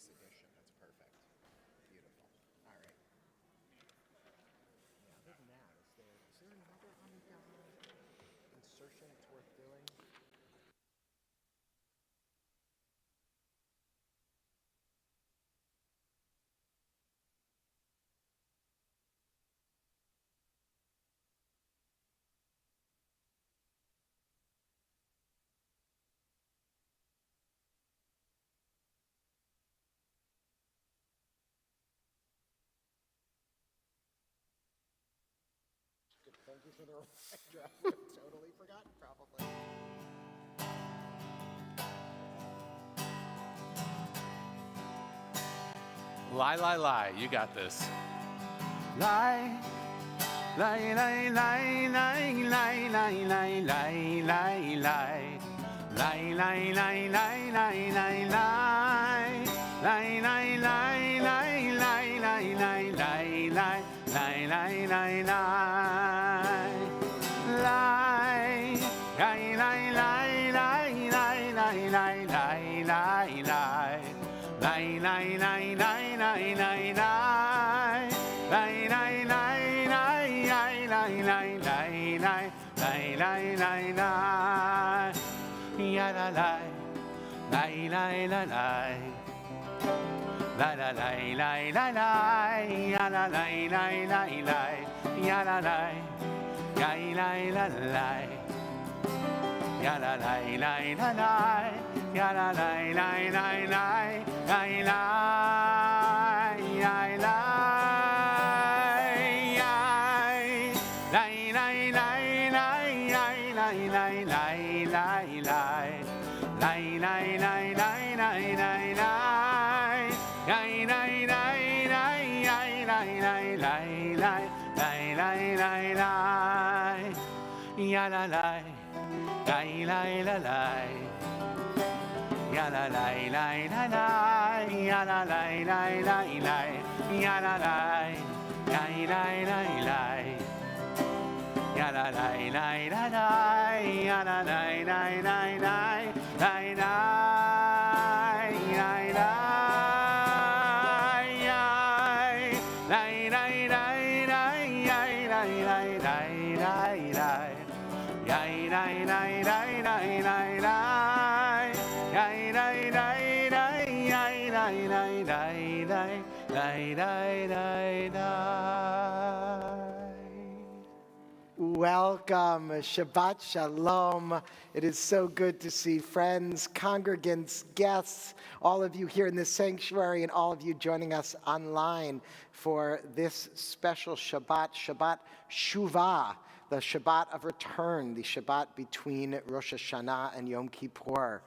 this edition. That's perfect. Beautiful. All right. Yeah, other than that, is there another insertion that's worth doing? Good. Thank you for the reminder. I totally forgot, probably. Lie. You got this. Lie. Lie, lie, lie, lie, lie, lie, lie, lie, lie, lie. Lie, lie, lie, lie, lie, lie, lie. Lie, lie, lie, lie, lie, lie, lie, lie, lie. Lie, lie, lie, lie. Lie. Lie, lie, lie, lie, lie, lie, lie, lie, lie, lie. Lie, lie, lie, lie, lie, lie, lie. Lie, lie, lie, lie, lie, lie, lie, lie, lie, lie, lie, lie, lie. Ya la lie, lie, lie, lie, lie. La la lie, lie, lie, lie. Ya la lie, lie, lie, lie. Ya la lie, lie, lie, lie, lie. Ya la lie, lie, lie, lie. Ya la lie, lie, lie, lie. Lie, lie, lie, ya la lie, lie, lie, lie, lie. Ya la lie, lie, lie, lie. Ya la lie, lie, lie, lie. Ya la lie, lie, lie, lie, lie. Ya la lie, lie, lie, lie. Ya la lie, lie, lie, lie. Lie, lie, lie, lie. Lie, lie, lie, lie, lie, lie, lie, lie, lie, lie. Lie, lie, lie, lie, lie, lie, lie. Lie, lie, lie, lie, lie, lie, lie, lie, lie, lie, lie, lie, lie. Welcome, Shabbat Shalom. It is so good to see friends, congregants, guests, all of you here in this sanctuary and all of you joining us online for this special Shabbat, Shabbat Shuvah, the Shabbat of return, the Shabbat between Rosh Hashanah and Yom Kippur.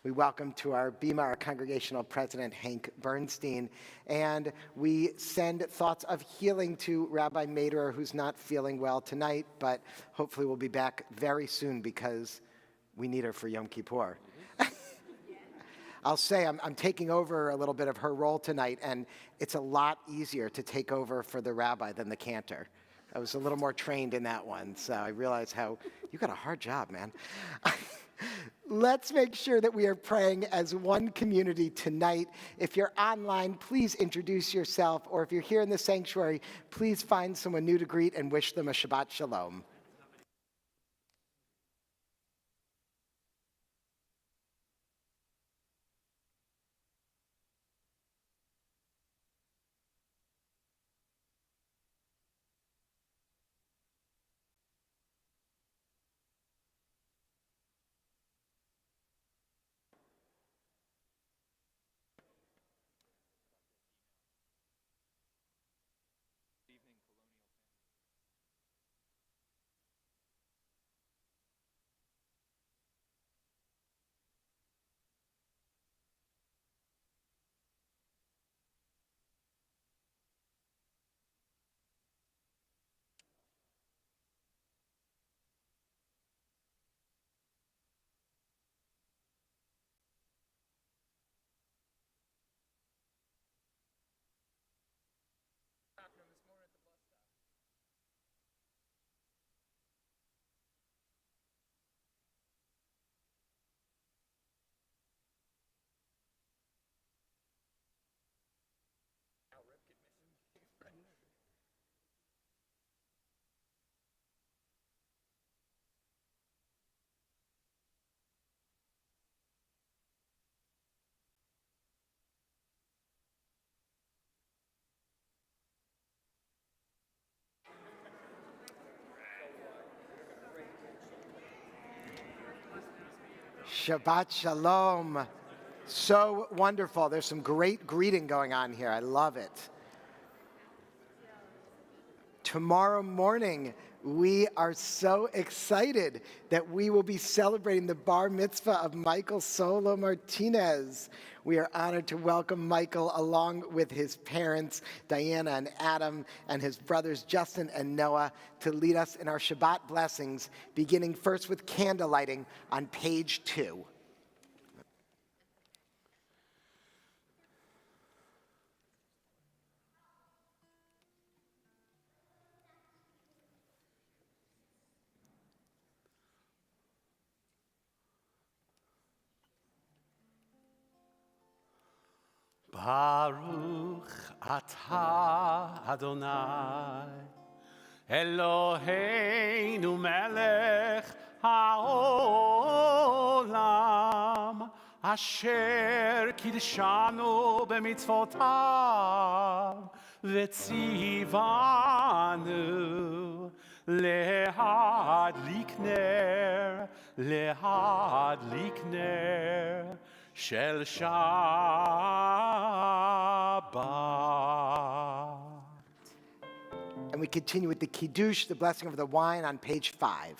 We welcome to our Bima our congregational president, Hank Bernstein, and we send thoughts of healing to Rabbi Maderer, who's not feeling well tonight, but hopefully will be back very soon because we need her for Yom Kippur. I'll say I'm taking over a little bit of her role tonight, and it's a lot easier to take over for the rabbi than the cantor. I was a little more trained in that one, so I realized how you got a hard job, man. Let's make sure that we are praying as one community tonight. If you're online, please introduce yourself, or if you're here in the sanctuary, please find someone new to greet and wish them a Shabbat Shalom. Shabbat Shalom. So wonderful. There's some great greeting going on here. I love it. Tomorrow morning, we are so excited that we will be celebrating the bar mitzvah of Michael Solo Martinez. We are honored to welcome Michael along with his parents, Diana and Adam, and his brothers, Justin and Noah, to lead us in our Shabbat blessings, beginning first with candle lighting on page 2. Baruch atah Adonai Eloheinu melech haolam asher kidshanu b'mitzvotav v'tzivanu lehadlik ner Shel Shabbat. And we continue with the Kiddush, the blessing of the wine, on page 5.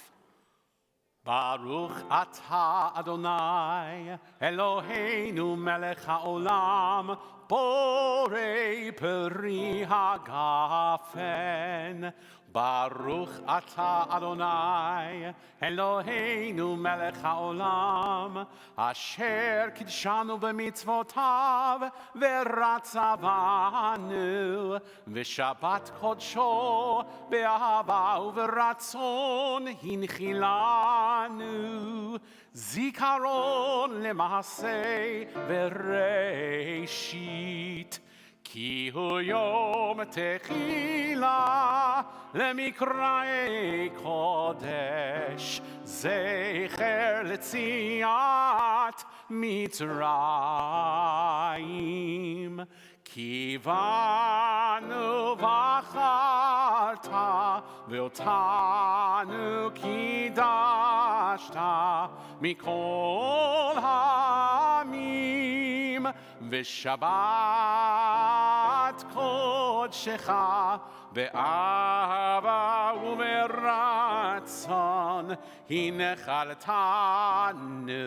Baruch atah Adonai Eloheinu melech haolam borei peri hagafen Baruch atah Adonai Eloheinu melech haolam asher kidshanu b'mitzvotav v'ratzavanu v'shabbat kodsho be'ahava u'v'ratzon hinchilanu zikaron lema'aseh v'reishit Ki hu yom techila lemikra'ei kodesh zecher letziat Mitzrayim Ki vanu v'acharta ve'otanu kidashta mikol ha'amim v'shabbat kodshecha be'ahava u'meratzon hinechaltanu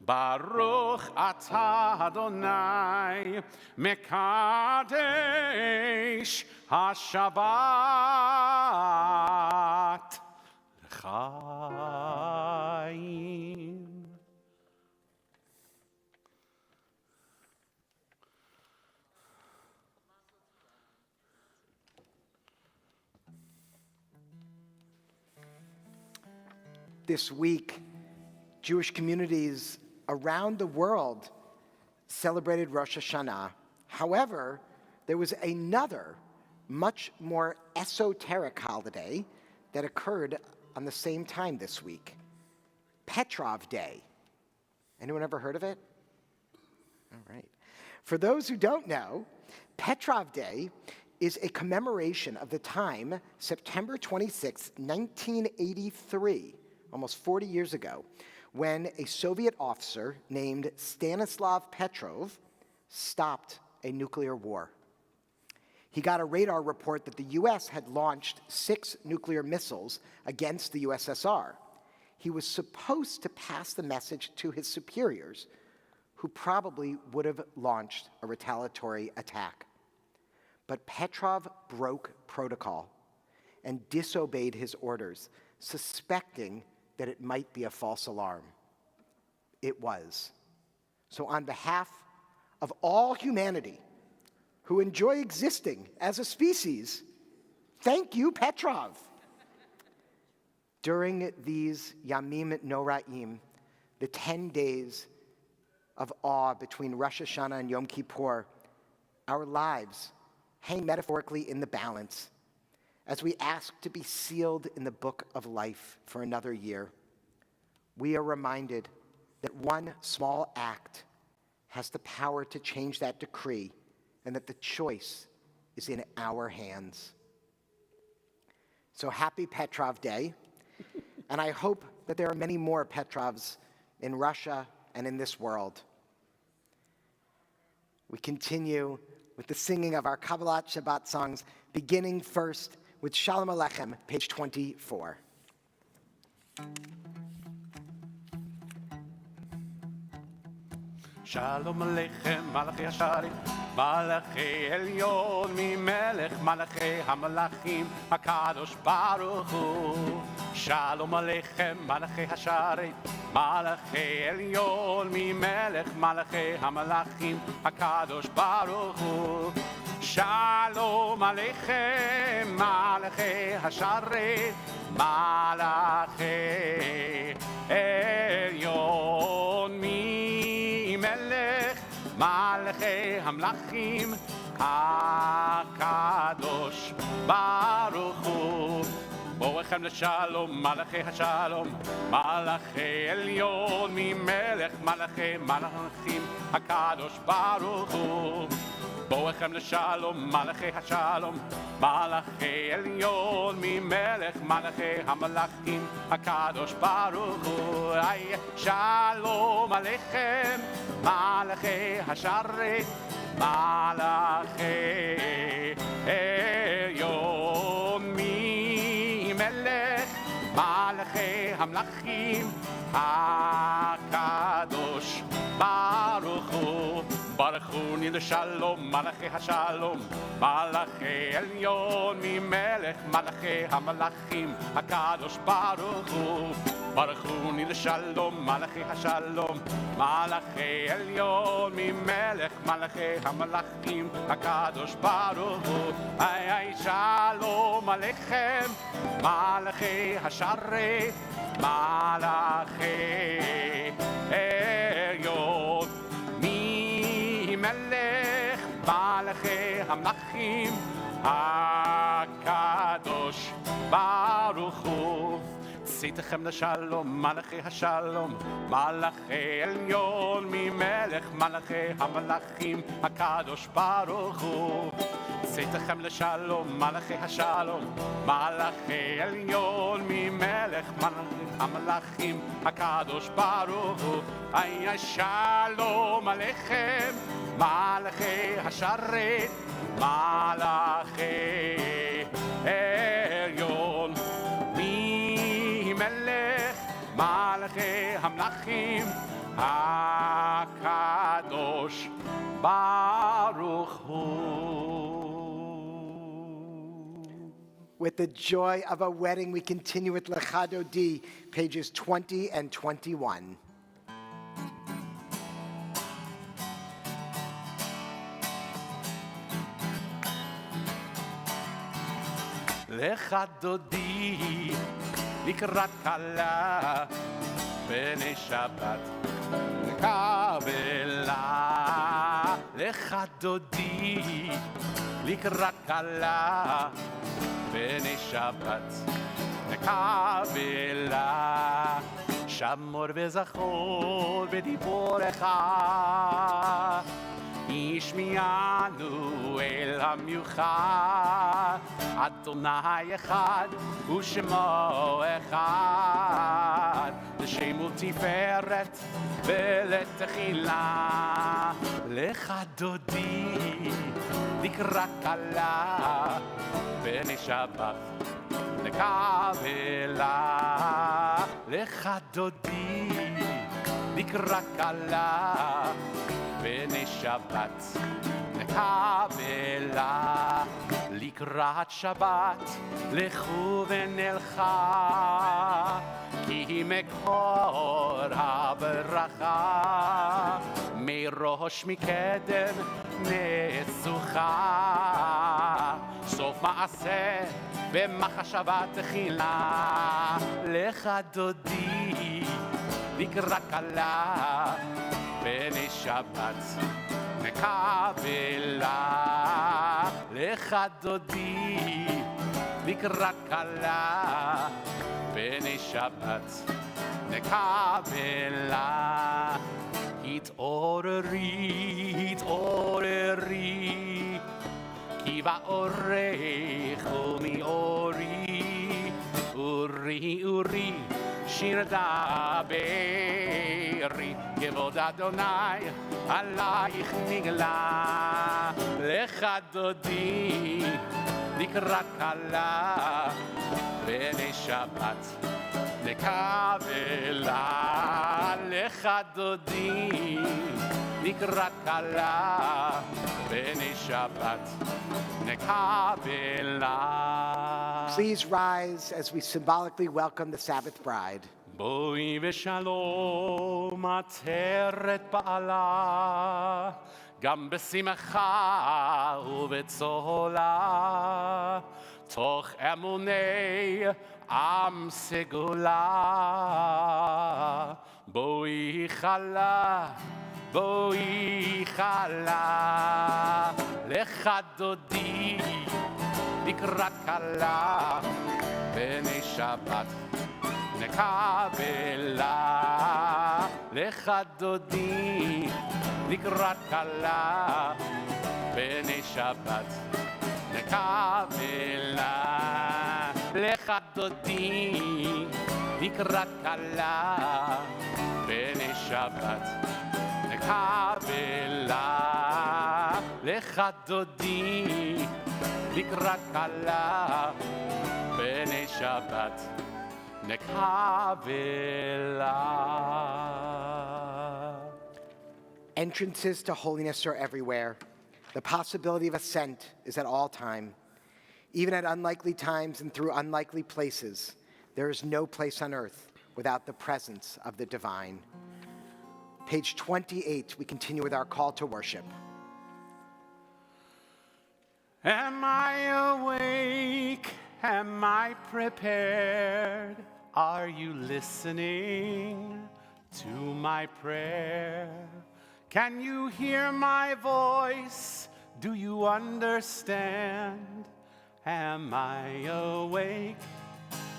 Baruch atah Adonai mekadesh hashabbat l'chaim. This week, Jewish communities around the world celebrated Rosh Hashanah. However, there was another, much more esoteric holiday that occurred on the same time this week. Petrov Day. Anyone ever heard of it? All right. For those who don't know, Petrov Day is a commemoration of the time, September 26, 1983, almost 40 years ago, when a Soviet officer named Stanislav Petrov stopped a nuclear war. He got a radar report that the U.S. had launched 6 nuclear missiles against the USSR. He was supposed to pass the message to his superiors, who probably would have launched a retaliatory attack. But Petrov broke protocol and disobeyed his orders, suspecting that it might be a false alarm. It was. So on behalf of all humanity who enjoy existing as a species, thank you, Petrov. During these Yamim Noraim, the 10 days of awe between Rosh Hashanah and Yom Kippur, our lives hang metaphorically in the balance as we ask to be sealed in the book of life for another year. We are reminded that one small act has the power to change that decree, and that the choice is in our hands. So happy Petrov Day, and I hope that there are many more Petrovs in Russia, and in this world. We continue with the singing of our Kabbalat Shabbat songs, beginning first with Shalom Aleichem, page 24. Shalom Aleichem, Malachi Hasharim, Malachi Elyon, Melech Malachi Hamalachim, HaKadosh Baruch Hu. Shalom Aleichem, Malachi Hasharim, Malachi Elyon, Melech Malachi Hamalachim, HaKadosh Baruch Hu. Shalom Aleichem, Malachi Hasharim, Malachi Elyon, Melech Malachi Hamlachim HaKadosh Baruch Hu. Boechem l'shalom, Malachi Hashalom, Malachi Elyon, Melech Malachi Malachim HaKadosh Baruch Hu. Boechem l'shalom, Malachi Hashalom, Malachi Elyon, Melech Malachi Hamalachim HaKadosh Baruch Hu. Ay, Shalom Aleichem, Malachi Hasharet, Malachi Elyon, Melech Malachi Hamlachim HaKadosh Baruch Hu. Baruch Hu Nil Shalom, Malachi Hashalom, Malachi Elyon, Melech Malachi Hamalachim HaKadosh Baruch Hu. Baruch Hu Nil Shalom, Malachi Hashalom, Malachi Elyon, Melech Malachi Hamalachim HaKadosh Baruch Hu. Ay, ay, Shalom Aleichem, Malachi Hasharet, Malachi Elyon, Melech Malachi Hamlachim HaKadosh Baruch Hu. Tzitechem l'shalom, Malachi Hashalom, Malachi Elyon, Melech Malachi Hamalachim HaKadosh Baruch Hu. Tzitechem l'shalom, Malachi Hashalom, Malachi Elyon, Melech Malachi Hamalachim HaKadosh Baruch Hu. Ay, ay, Shalom Aleichem, Malachi Hasharet, Malachi Elyon, Melech Malachi Hamlachim HaKadosh Baruch Hu. With the joy of a wedding, we continue with Lecha Dodi, pages 20 and 21. Lecha Dodi לקראת כלה בני שבת נקבלה. לך דודי לקראת כלה בני שבת נקבלה. שמור וזכור בדיבורך, ישמיענו אל המיוחד. אדוני אחד ושמו אחד, לשם ולתפארת ולתחילה. לך דודי לקראת כלה בני שבת נקבלה. לך דודי לקראת כלה בני שבת נקבלה. לקראת שבת לכו ונלכה, כי מקור הברכה מראש מקדם נסוכה. סוף מעשה במחשבה תחילה. לך דודי לקראת כלה בני שבת נקבלה. לך דודי לקראת כלה בני שבת נקבלה. התעוררי, התעוררי, כי באורך ומאורי. אורי, אורי, שיר דברי, כבוד אדוני עלייך נגלה. לך דודי לקראת כלה, בני שבת נקבלה. לך דודי לקראת כלה, בני שבת נקבלה. Please rise as we symbolically welcome the Sabbath bride. בואי ושלום עטרת בעלה, גם בשמחה ובצהלה, תוך אמוני עם סגולה. בואי חלה, בואי חלה, לך דודי לקראת כלה, בני שבת נקבלה. לך דודי לקראת כלה, בני שבת נקבלה. לך דודי לקראת כלה, בני שבת נקבלה. לך דודי לקראת כלה, בני שבת Entrances to holiness are everywhere. The possibility of ascent is at all time. Even at unlikely times and through unlikely places, there is no place on earth without the presence of the divine. Page 28, we continue with our call to worship. Am I awake? Am I prepared? Are you listening to my prayer? Can you hear my voice? Do you understand? Am I awake?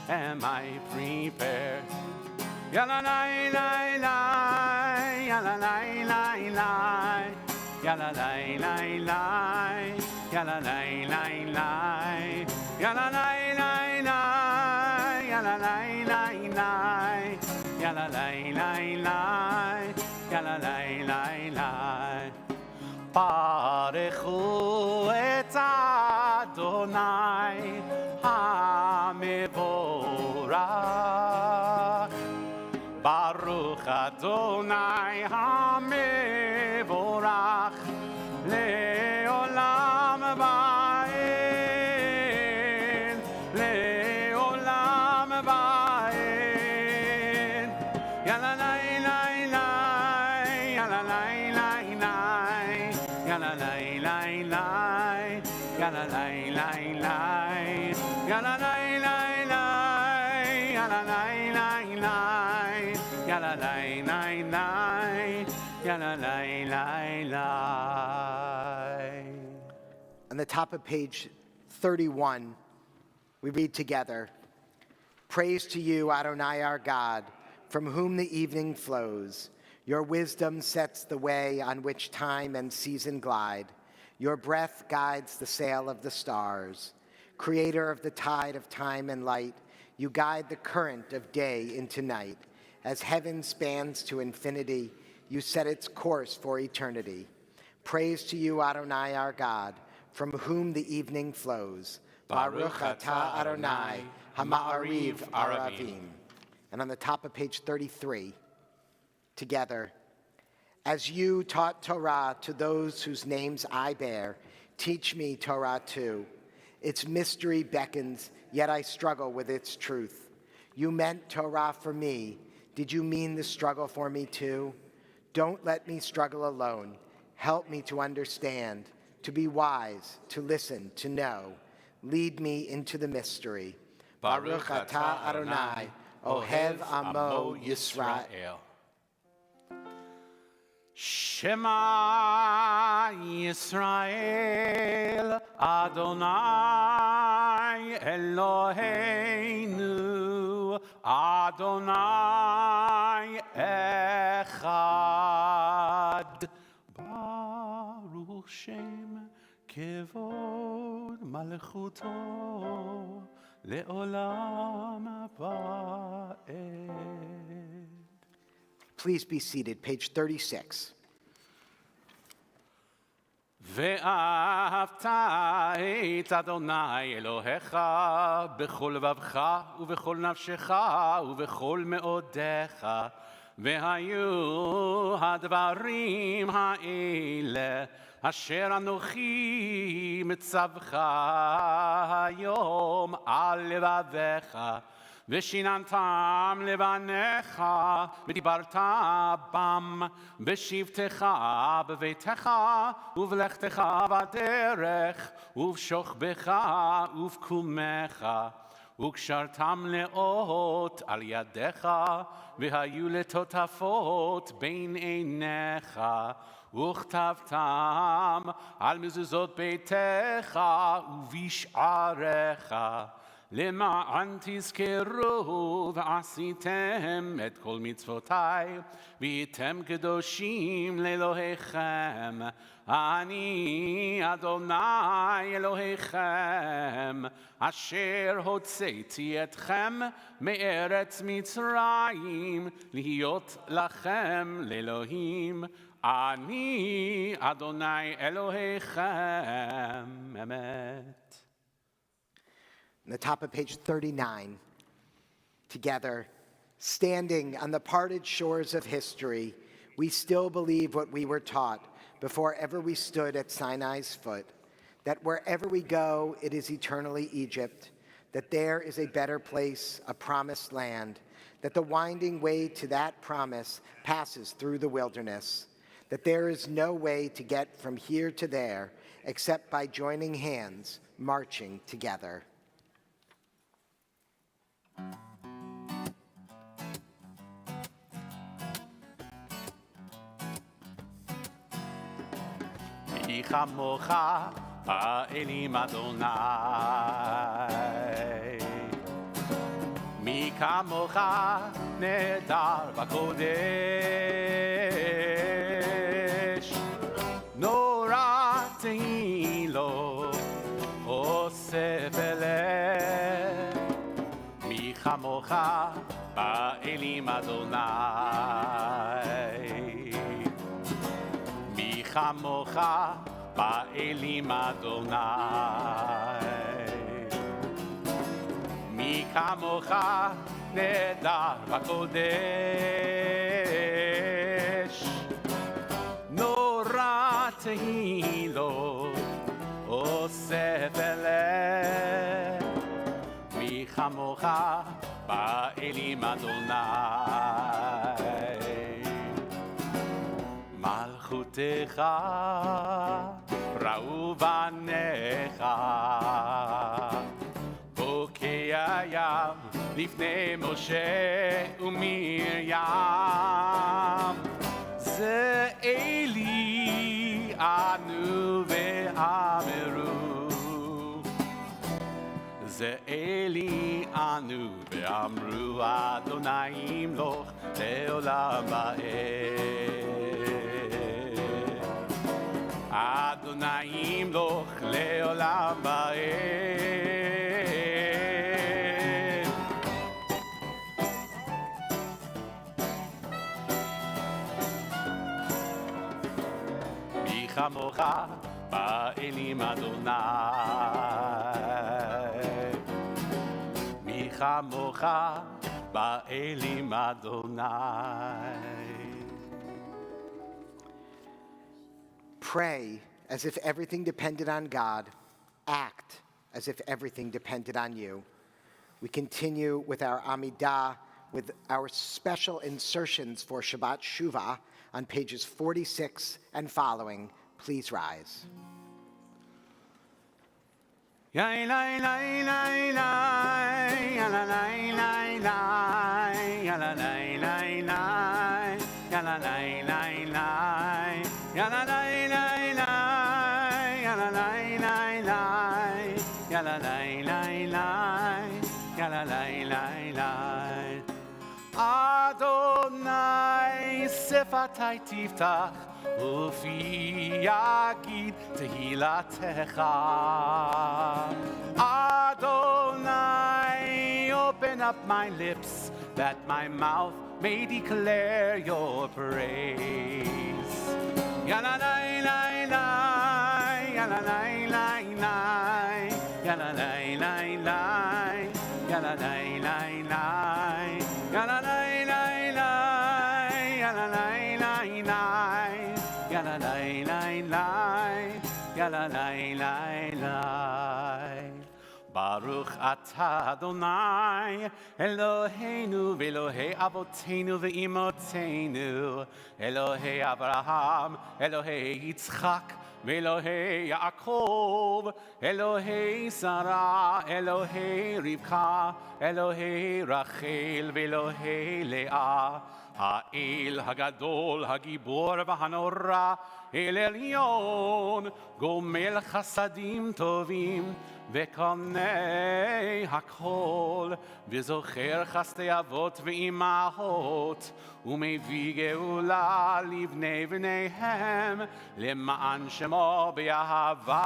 Am I prepared? Ya-la-la-la-la, ya-la-la-la-la, ya-la-la-la-la, ya-la-la-la-la, ya-la-la-la-la, ya-la-la-la-la, ya-la-la-la-la, ya-la-la-la-la. Baruchu et Adonai HaMevorach. Baruch Adonai HaMevorach le'olam va'ed, le'olam va'ed. Ya-la-la-la-la, ya-la-la-la-la, ya-la-la-la-la, ya-la-la-la-la, ya-la-la-la-la, ya-la-la-la-la, ya-la-la-la-la, ya-la-la-la-la. On the top of page 31, we read together, "Praise to you, Adonai our God, from whom the evening flows. Your wisdom sets the way on which time and season glide. Your breath guides the sail of the stars. Creator of the tide of time and light, you guide the current of day into night. As heaven spans to infinity, you set its course for eternity. Praise to you, Adonai our God, from whom the evening flows. Baruch atah Adonai, Hama'ariv Aravim." And on the top of page 33, together, "As you taught Torah to those whose names I bear, teach me Torah too. Its mystery beckons, yet I struggle with its truth. You meant Torah for me. Did you mean the struggle for me too? Don't let me struggle alone. Help me to understand, to be wise, to listen, to know. Lead me into the mystery. Baruch atah Adonai, Ohev Amo Yisrael." Shema Yisrael, Adonai Eloheinu, Adonai Echad. Baruch Shem Kevod Malchuto Le'olam Va'ed. Please be seated, page 36. ואהבת את אדוני אלוהיך בכל לבבך ובכל נפשך ובכל מאודיך, והיו הדברים האלה אשר אנוכי מצווך היום על לבביך, ושיננתם לבניך, ודיברת בם בשבתך בביתך, ובלכתך בדרך, ובשוכבך ובקומך, וקשרתם לאות על ידיך, והיו לטוטפות בין עיניך, וכתבתם על מזוזות ביתך ובשעריך, למען תזכרו ועשיתם את כל מצוותיי, והייתם קדושים לאלוהיכם. אני אדוני אלוהיכם, אשר הוצאתי אתכם מארץ מצרים, להיות לכם לאלוהים. אני אדוני אלוהיכם. אמת. On the top of page 39, together, standing on the parted shores of history, we still believe what we were taught before ever we stood at Sinai's foot, that wherever we go, it is eternally Egypt, that there is a better place, a promised land, that the winding way to that promise passes through the wilderness, that there is no way to get from here to there except by joining hands, marching together. מי כמוך האלים אדוני, מי כמוך נהדר בקודש, נורא תהילו עושה פלא. מי כמוך באלים אדוני, מי כמוך באלים אדוני, מי כמוך נהדר בקודש, נורא תהילו עושה פלא. מי כמוך באלים אדוני, מלכותך ראו בניך, בוקע ים לפני משה ומרים, זה אלי ענו ואמרו, זה אלי ענו ואמרו, אדוני ימלוך לעולם ועד. אדוני ימלוך לעולם ועד. מי כמוך באלים אדוני, מי כמוך באלים אדוני. Pray as if everything depended on God. Act as if everything depended on you. We continue with our Amidah, with our special insertions for Shabbat Shuvah on pages 46 and following. Please rise. אדוני שפתי תפתח ופי יגיד תהילתך. Adonai, open up my lips that my mouth may declare your praise. Ya-la-la-la-la, ya-la-la-la-la, ya-la-la-la-la, ya-la-la-la-la, ya-la-la-la-la, ya-la-la-la-la, ya-la-la-la-la, ya-la-la-la-la. Baruch atah Adonai, Eloheinu v'Elohei Avoteinu v'Imotzeinu, Elohei Abraham, Elohei Yitzchak, v'Elohei Yaakov, Elohei Sarah, Elohei Rivka, Elohei Rachel, v'Elohei Leah, Ha'el Hagadol, Hagibor v'Hanora, El Elyon, Gomel Chasadim Tovim, וקונה הכל, וזוכר חסדי אבות ואימהות, ומביא גאולה לבני בניהם, למען שמו באהבה.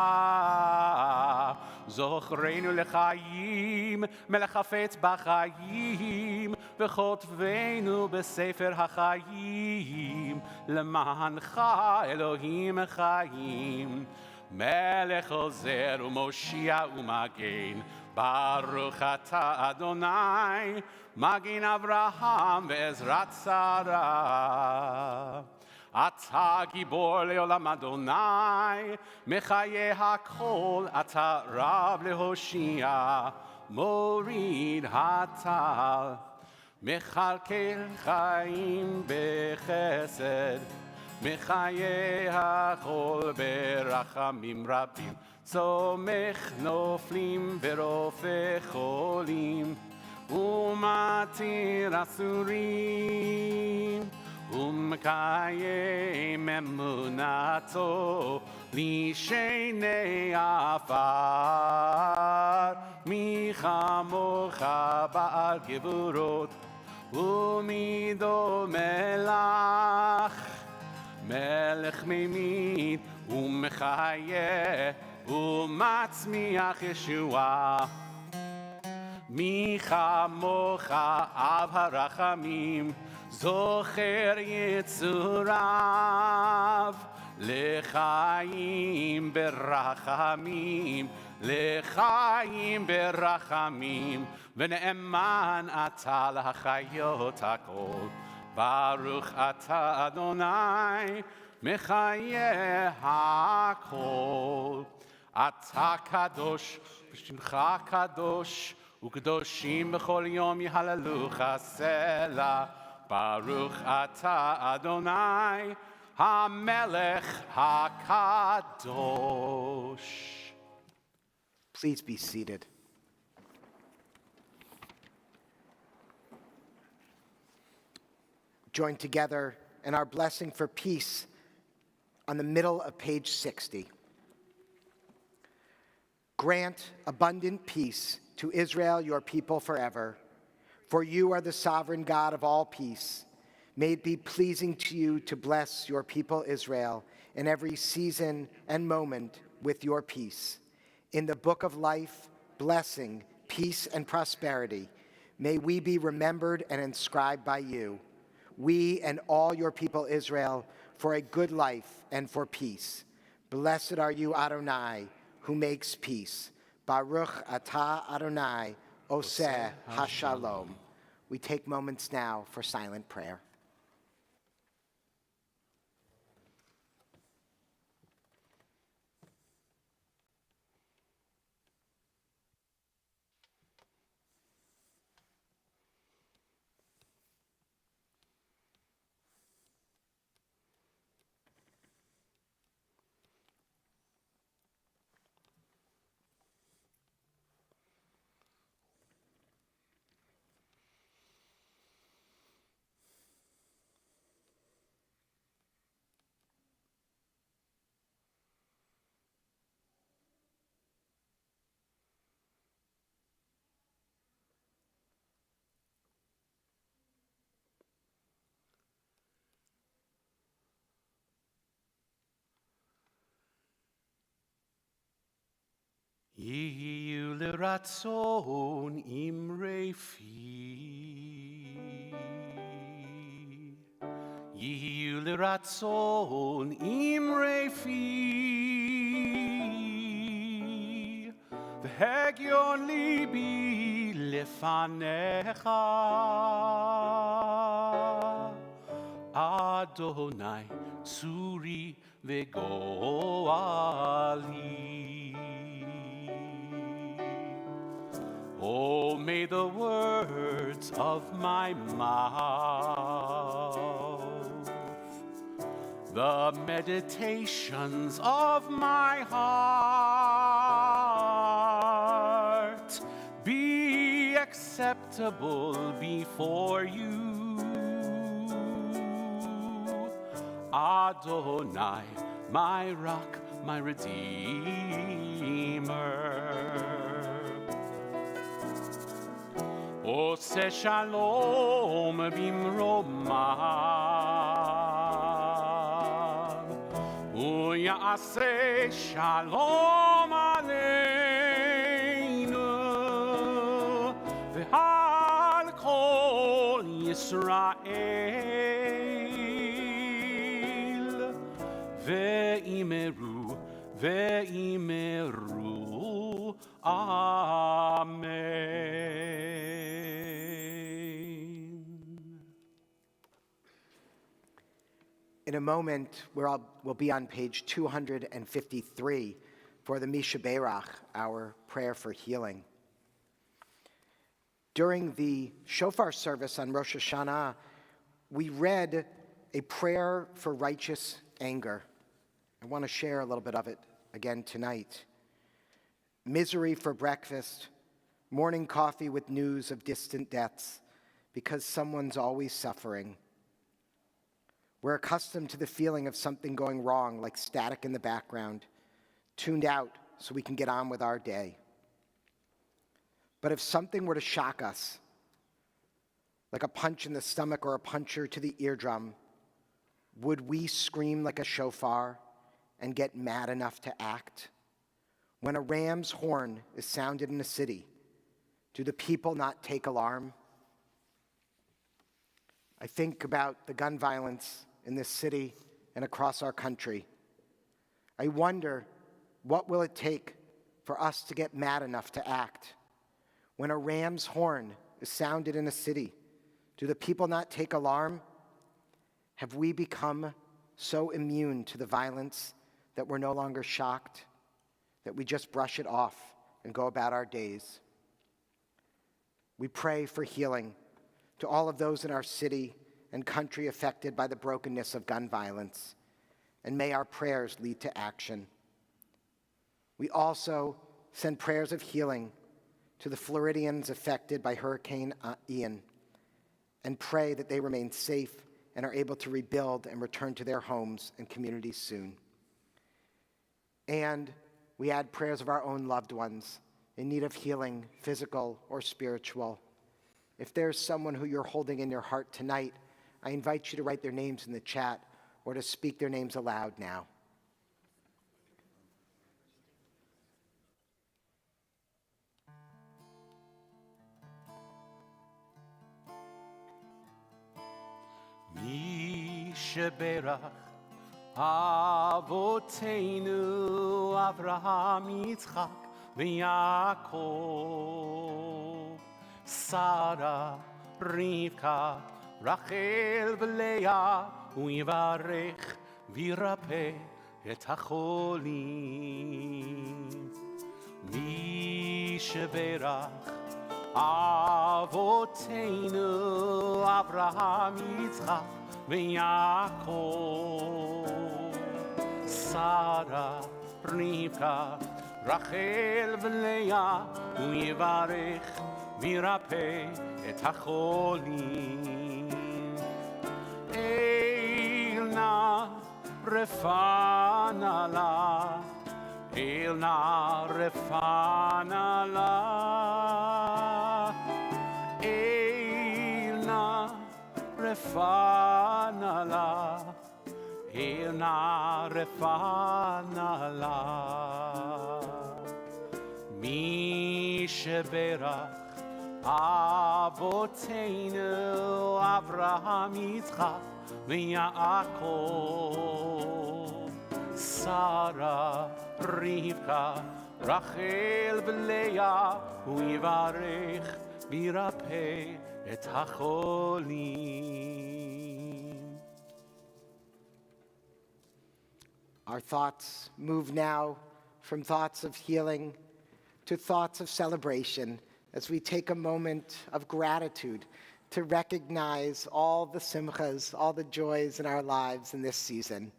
זוכרנו לחיים, מלך חפץ בחיים, וכותבנו בספר החיים, למענך אלוהים חיים. מלך עוזר ומושיע ומגן, ברוך אתה אדוני, מגן אברהם ועזרת שרה. אתה גיבור לעולם אדוני, מחיה הכל, אתה רב להושיע, מוריד הטל, מכלכל חיים בחסד, מחיי החול ברחמים רבים, צומח נופלים ורופא חולים, ומתיר אסורים, ומקיים אמונתו לשני עפר. מי כמוך בעל גבורות ומידו מלך, מלך ממית ומחיה ומצמיח ישועה. מי כמוך אב הרחמים, זוכר יצוריו, לחיים ברחמים, לחיים ברחמים, ונאמן אתה להחיות הכל. ברוך אתה אדוני, מחיה הכל. אתה קדוש ושמך קדוש, וקדושים בכל יום יהללוך סלע. ברוך אתה אדוני, המלך הקדוש. Please be seated. Join together in our blessing for peace on the middle of page 60. Grant abundant peace to Israel, your people forever, for you are the sovereign God of all peace. May it be pleasing to you to bless your people Israel in every season and moment with your peace. In the book of life, blessing, peace, and prosperity, may we be remembered and inscribed by you, we and all your people Israel, for a good life and for peace. Blessed are you, Adonai, who makes peace. Baruch atah Adonai, oseh hashalom. We take moments now for silent prayer. יהיו לרצון אמרי פי, יהיו לרצון אמרי פי, והגיון ליבי לפניך. אדוני צורי וגואלי. Oh, may the words of my mouth, the meditations of my heart be acceptable before you, Adonai, my rock, my redeemer. עושה שלום במרומיו, הוא יעשה שלום עלינו ועל כל ישראל, ואמרו אמן. In a moment, we'll be on page 253 for the Misha Berach, our prayer for healing. During the shofar service on Rosh Hashanah, we read a prayer for righteous anger. I want to share a little bit of it again tonight. Misery for breakfast, morning coffee with news of distant deaths, because someone's always suffering. We're accustomed to the feeling of something going wrong, like static in the background, tuned out so we can get on with our day. But if something were to shock us, like a punch in the stomach or a puncture to the eardrum, would we scream like a shofar and get mad enough to act? When a ram's horn is sounded in a city, do the people not take alarm? I think about the gun violence in this city and across our country. I wonder, what will it take for us to get mad enough to act? When a ram's horn is sounded in a city, do the people not take alarm? Have we become so immune to the violence that we're no longer shocked, that we just brush it off and go about our days? We pray for healing to all of those in our city and country affected by the brokenness of gun violence, and may our prayers lead to action. We also send prayers of healing to the Floridians affected by Hurricane Ian, and pray that they remain safe and are able to rebuild and return to their homes and communities soon. And we add prayers of our own loved ones in need of healing, physical or spiritual. If there's someone who you're holding in your heart tonight, I invite you to write their names in the chat or to speak their names aloud now. Misha Berach Avotenu Avraham Yitzchak v'Yaakov Sarah Rivka Rachel v'Leah u'yivarech v'yirapeh et hacholim. Misha Berach Avotenu Avraham Yitzchak v'Yaakov Sarah Rivka Rachel v'Leah u'yivarech v'yirapeh et hacholim. Eilna refana la, Eilna refana la, Eilna refana la, Eilna refana la. Misha Berach Avotenu Avraham Yitzchak v'Yaakov Sarah Rivka Rachel v'Leah Hu yivarech v'yirapeh et hacholim. Our thoughts move now from thoughts of healing to thoughts of celebration as we take a moment of gratitude to recognize all the simchas, all the joys in our lives in this season.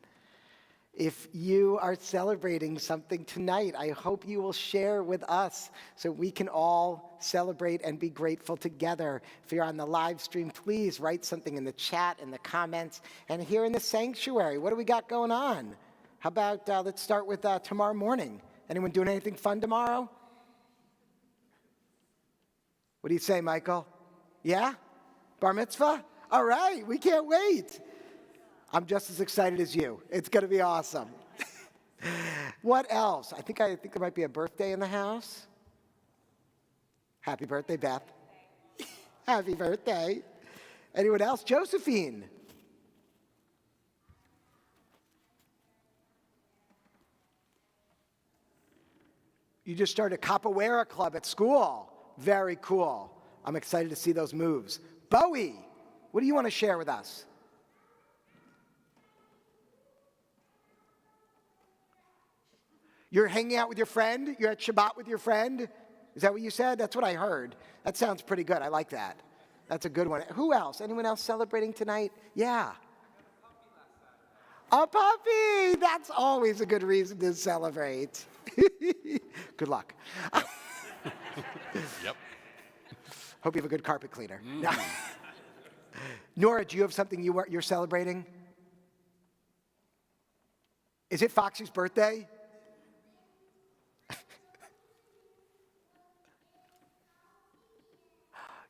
If you are celebrating something tonight, I hope you will share with us so we can all celebrate and be grateful together. If you're on the live stream, please write something in the chat, in the comments. And here in the sanctuary, what do we got going on? How about let's start with tomorrow morning. Anyone doing anything fun tomorrow? What do you say, Michael? Yeah? Bar mitzvah? All right, we can't wait. I'm just as excited as you. It's going to be awesome. What else? I think there might be a birthday in the house. Happy birthday, Beth. Happy birthday. Anyone else? Josephine. You just started a capoeira club at school. Very cool. I'm excited to see those moves. Bowie, what do you want to share with us? You're hanging out with your friend? You're at Shabbat with your friend? Is that what you said? That's what I heard. That sounds pretty good. I like that. That's a good one. Who else? Anyone else celebrating tonight? Yeah. A puppy! That's always a good reason to celebrate. Good luck. Yep. Hope you have a good carpet cleaner. Nora, do you have something you're celebrating? Is it Foxy's birthday?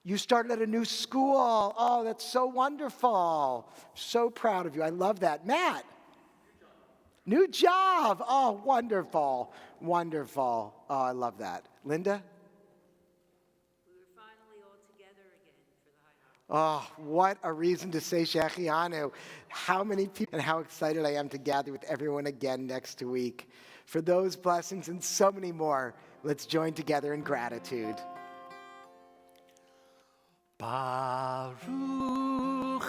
You started at a new school. Oh, that's so wonderful. So proud of you. I love that. Matt? New job. Oh, wonderful. Wonderful. Oh, I love that. Linda? We were finally all together again for the high holiday. Oh, what a reason to say Shechianu. How many people and how excited I am to gather with everyone again next week. For those blessings and so many more, let's join together in gratitude. Baruch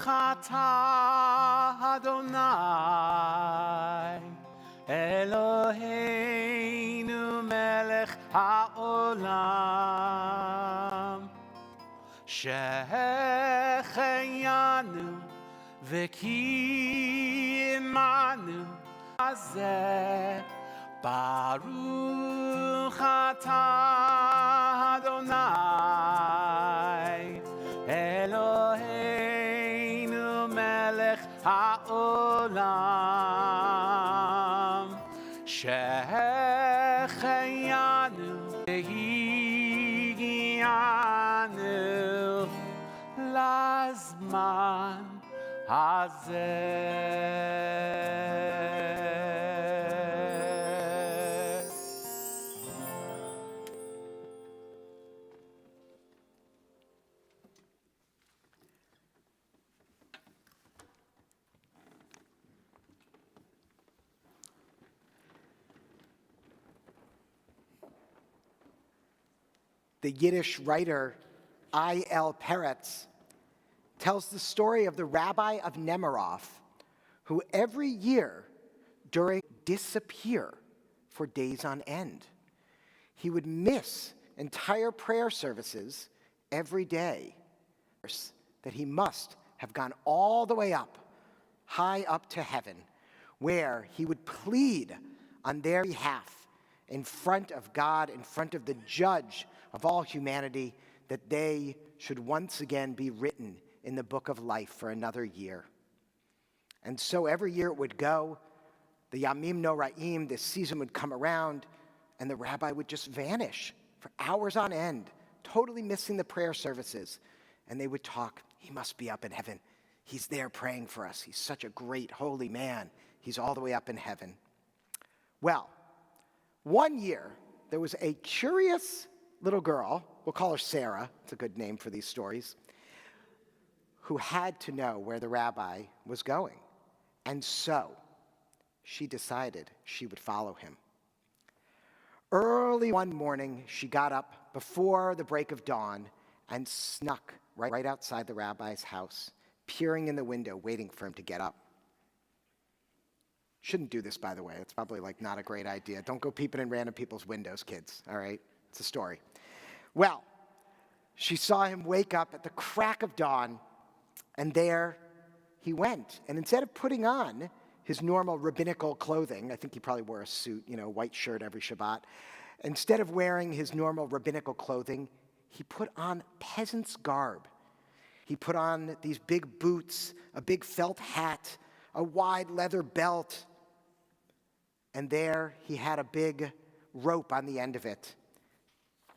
atah Adonai Eloheinu melech haolam Shehecheyanu v'kimanu hazeh Baruch atah Adonai Eloheinu melech haolam Shehecheyanu v'higiyanu lazman hazeh. The Yiddish writer I.L. Peretz tells the story of the rabbi of Nemirov, who every year disappear for days on end. He would miss entire prayer services every day, that he must have gone all the way up, high up to heaven, where he would plead on their behalf in front of God, in front of the judge of all humanity, that they should once again be written in the book of life for another year. And so every year it would go, the Yamim Noraim, this season would come around, and the rabbi would just vanish for hours on end, totally missing the prayer services. And they would talk, he must be up in heaven. He's there praying for us. He's such a great, holy man. He's all the way up in heaven. Well, one year, there was a curious little girl, we'll call her Sarah, it's a good name for these stories, who had to know where the rabbi was going. And so she decided she would follow him. Early one morning, she got up before the break of dawn and snuck right outside the rabbi's house, peering in the window, waiting for him to get up. Shouldn't do this, by the way. It's probably not a great idea. Don't go peeping in random people's windows, kids, all right? It's a story. Well, she saw him wake up at the crack of dawn, and there he went. And instead of putting on his normal rabbinical clothing, I think he probably wore a suit, white shirt every Shabbat. Instead of wearing his normal rabbinical clothing, he put on peasant's garb. He put on these big boots, a big felt hat, a wide leather belt, and there he had a big rope on the end of it.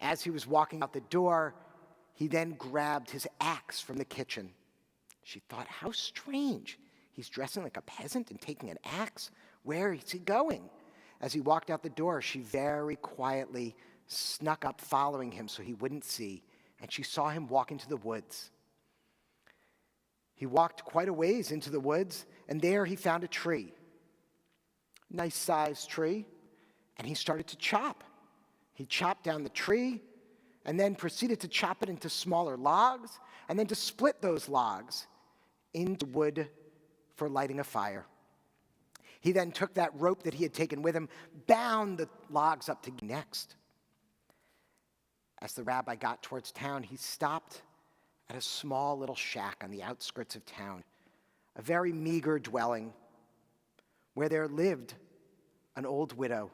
As he was walking out the door, he then grabbed his axe from the kitchen. She thought, how strange. He's dressing like a peasant and taking an axe. Where is he going? As he walked out the door, she very quietly snuck up following him so he wouldn't see, and she saw him walk into the woods. He walked quite a ways into the woods, and there he found a tree. Nice sized tree, and he started to chop. He chopped down the tree, and then proceeded to chop it into smaller logs, and then to split those logs into wood for lighting a fire. He then took that rope that he had taken with him, bound the logs up together. Next, as the rabbi got towards town, he stopped at a small little shack on the outskirts of town, a very meager dwelling where there lived an old widow.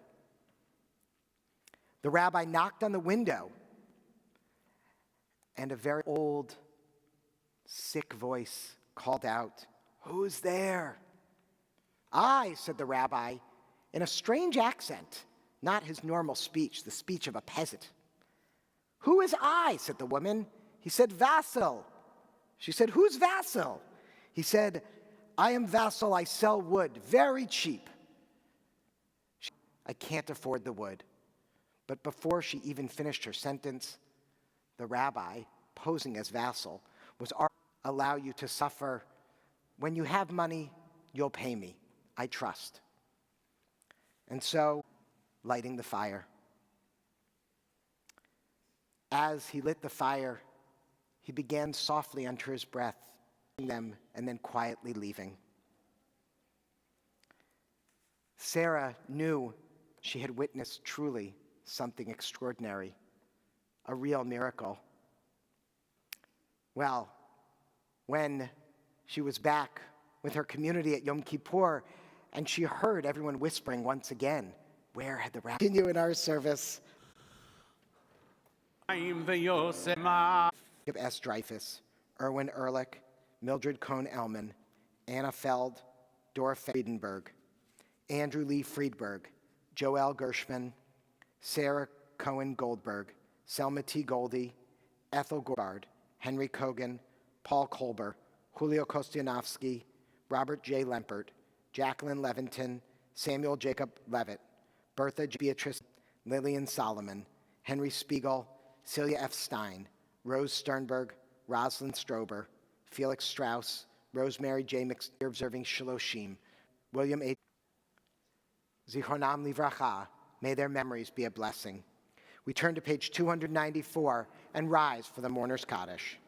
The rabbi knocked on the window, and a very old, sick voice called out, "Who's there?" "I," said the rabbi, in a strange accent, not his normal speech, the speech of a peasant. "Who is I?" said the woman. He said, "Vassal." She said, "Who's Vassal?" He said, "I am Vassal. I sell wood, very cheap." "I can't afford the wood." But before she even finished her sentence, the rabbi, posing as Vassal, was allow you to suffer. When you have money, you'll pay me. I trust. And so, lighting the fire. As he lit the fire, he began softly under his breath, them and then quietly leaving. Sarah knew she had witnessed truly something extraordinary, a real miracle. Well, when she was back with her community at Yom Kippur, and she heard everyone whispering once again, where had the rabbi? Continue in our service. Of S. Dreyfus, Erwin Ehrlich, Mildred Cohn-Elman, Anna Feld, Dora Friedenberg, Andrew Lee Friedberg, Joel Gershman, Sarah Cohen Goldberg, Selma T. Goldie, Ethel Gorbard, Henry Kogan, Paul Kolber, Julio Kostianowski, Robert J. Lempert, Jacqueline Levinton, Samuel Jacob Levitt, Bertha Beatrice, Lillian Solomon, Henry Spiegel, Celia F. Stein, Rose Sternberg, Rosalind Strober, Felix Strauss, Rosemary J. McSteer observing Shaloshim, William A. Zichronam Livracha, may their memories be a blessing. We turn to page 294 and rise for the Mourner's Kaddish.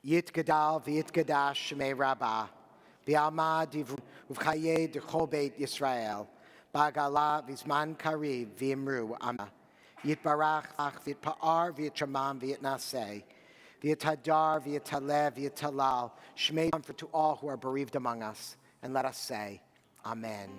Yitgadal v'yitgadash shemei rabbah, v'alma divru uvchaye d'chol beit Yisrael, ba'gala v'zman kariv v'imru amma, yitbarach v'yitpa'ar v'yitramam v'yitnaseh, v'yitadar v'yitalev v'yitalal, shemei comfort to all who are bereaved among us, and let us say, Amen.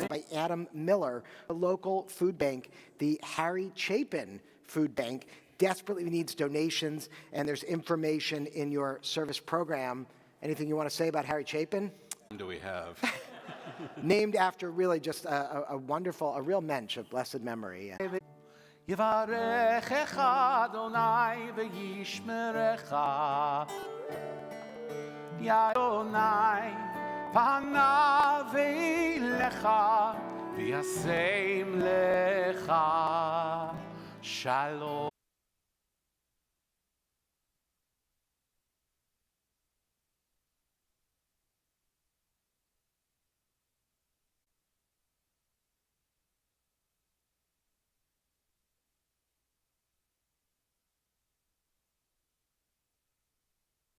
By Adam Miller, a local food bank, the Harry Chapin Food Bank, desperately needs donations, and there's information in your service program. Anything you want to say about Harry Chapin? Do we have? Named after really just a wonderful, a real mensch of blessed memory. Yivarechecha Adonai v'yishmerecha. Adonai panav elecha v'yasem lecha shalom.